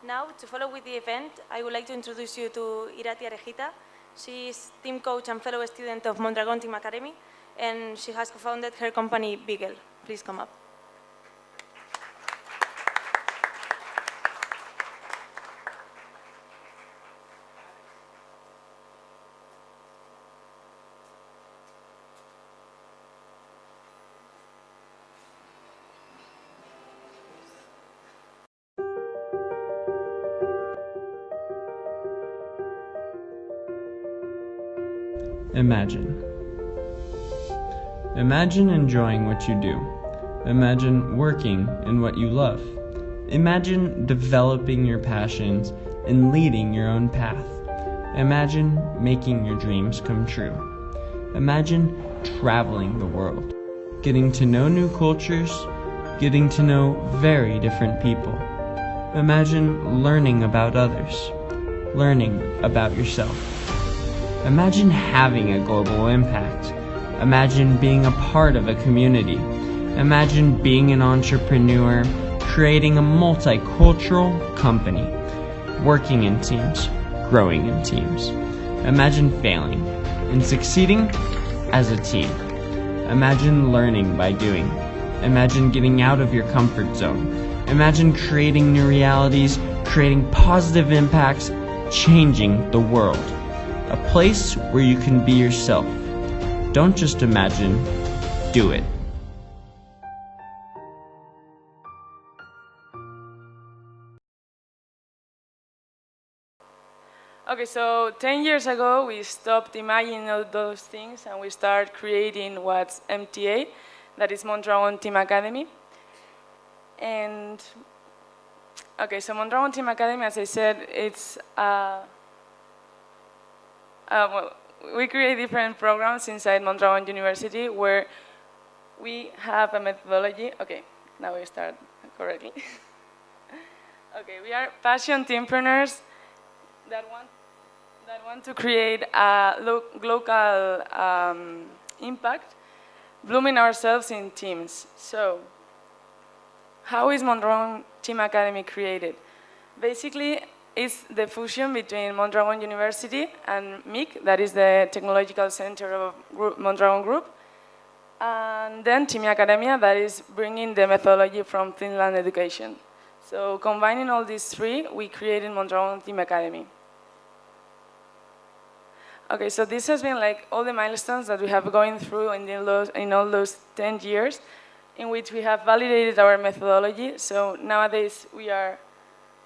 Now, to follow with the event, I would like to introduce you to Irati Arejita. She is team coach and fellow student of Mondragon Team Academy, and she has co-founded her company, Beagle. Please come up. Imagine. Imagine enjoying what you do. Imagine working in what you love. Imagine developing your passions and leading your own path. Imagine making your dreams come true. Imagine traveling the world, getting to know new cultures, getting to know very different people. Imagine learning about others, learning about yourself. Imagine having a global impact. Imagine being a part of a community. Imagine being an entrepreneur, creating a multicultural company, working in teams, growing in teams. Imagine failing and succeeding as a team. Imagine learning by doing. Imagine getting out of your comfort zone. Imagine creating new realities, creating positive impacts, changing the world. A place where you can be yourself. Don't just imagine, do it. Okay, so 10 years ago, we stopped imagining all those things and we started creating what's MTA, that is Mondragon Team Academy. And, okay, so Mondragon Team Academy, as I said, it's, well, we create different programs inside Mondragon University where we have a methodology. Okay, now we start correctly. Okay, we are passion teampreneurs that want to create a local impact, blooming ourselves in teams. So, how is Mondragon Team Academy created? Basically, it's the fusion between Mondragon University and MIC, that is the Technological Center of Mondragon Group, and then Team Academia, that is bringing the methodology from Finland education. So combining all these three, we created Mondragon Team Academy. Okay, so this has been like all the milestones that we have going through in all those 10 years, in which we have validated our methodology. So nowadays we are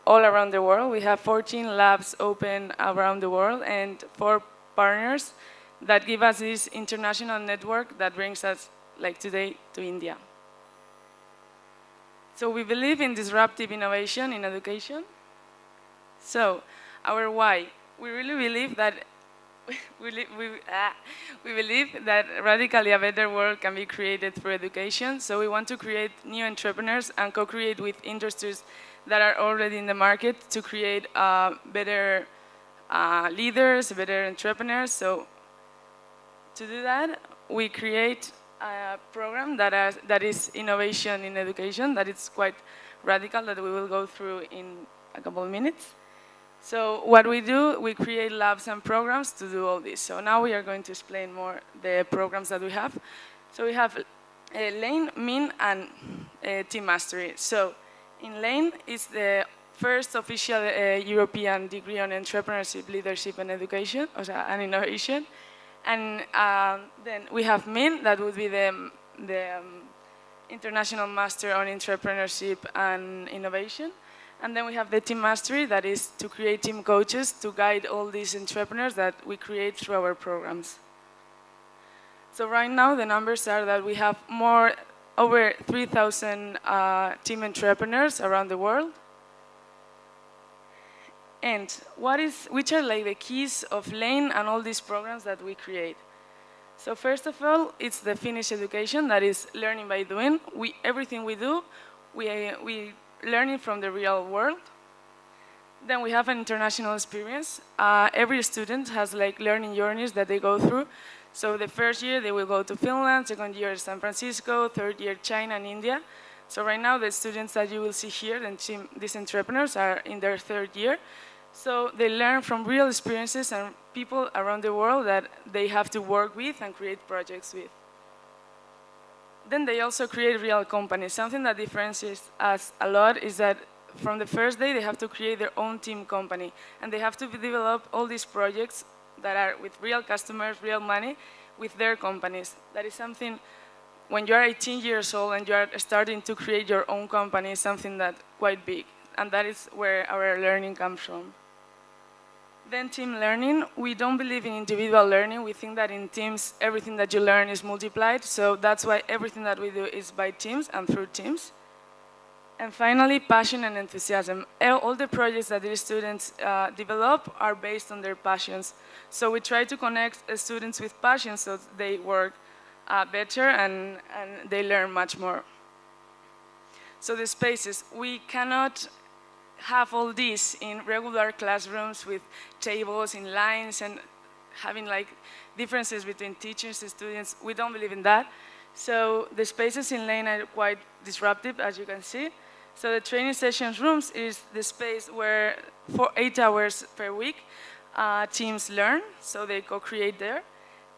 all around the world. We have 14 labs open around the world and 4 partners that give us this international network that brings us, like today, to India. So we believe in disruptive innovation in education. So our why, we really believe that we believe that radically a better world can be created through education. So we want to create new entrepreneurs and co-create with industries that are already in the market to create better leaders, better entrepreneurs. So to do that, we create a program that is innovation in education, that is quite radical, that we will go through in a couple of minutes. So what we do, we create labs and programs to do all this. So now we are going to explain more the programs that we have. So we have Lane, Min, and Team Mastery. So in Lane is the first official European degree on entrepreneurship, leadership, and education, and innovation. And then we have Min, that would be the International Master on Entrepreneurship and Innovation. And then we have the Team Mastery, that is to create team coaches to guide all these entrepreneurs that we create through our programs. So right now, the numbers are that we have over 3,000 team entrepreneurs around the world. And which are like the keys of Lane and all these programs that we create? So first of all, it's the Finnish education, that is learning by doing. Everything we do, we learn it from the real world. Then we have an international experience. Every student has like learning journeys that they go through. So the first year they will go to Finland, second year San Francisco, third year China and India. So right now, the students that you will see here, these entrepreneurs, are in their 3rd year. So they learn from real experiences and people around the world that they have to work with and create projects with. Then they also create real companies. Something that differentiates us a lot is that from the first day, they have to create their own team company. And they have to develop all these projects that are with real customers, real money, with their companies. That is something, when you are 18 years old and you are starting to create your own company, is something that's quite big. And that is where our learning comes from. Then team learning. We don't believe in individual learning. We think that in teams, everything that you learn is multiplied. So that's why everything that we do is by teams and through teams. And finally, passion and enthusiasm. All the projects that these students develop are based on their passions. So we try to connect students with passion so they work better and they learn much more. So the spaces, we cannot have all this in regular classrooms with tables in lines and having like differences between teachers and students. We don't believe in that. So the spaces in lane are quite disruptive, as you can see. So the training sessions rooms is the space where for 8 hours per week, teams learn, so they co-create there.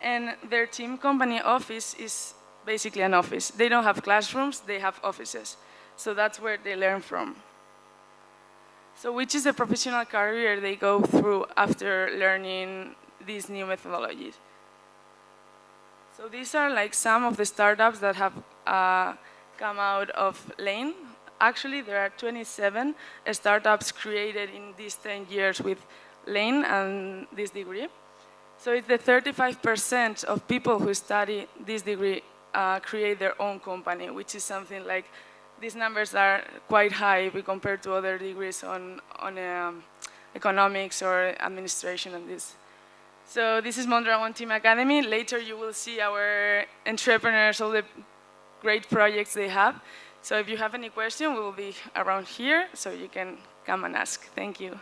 And their team company office is basically an office. They don't have classrooms, they have offices. So that's where they learn from. So which is the professional career they go through after learning these new methodologies? So these are like some of the startups that have come out of Lane. Actually, there are 27 startups created in these 10 years with Lane and this degree. So it's the 35% of people who study this degree create their own company, which is something like, these numbers are quite high if we compare to other degrees on economics or administration and this. So this is Mondragon Team Academy. Later you will see our entrepreneurs, all the great projects they have. So if you have any question, we will be around here, so you can come and ask. Thank you.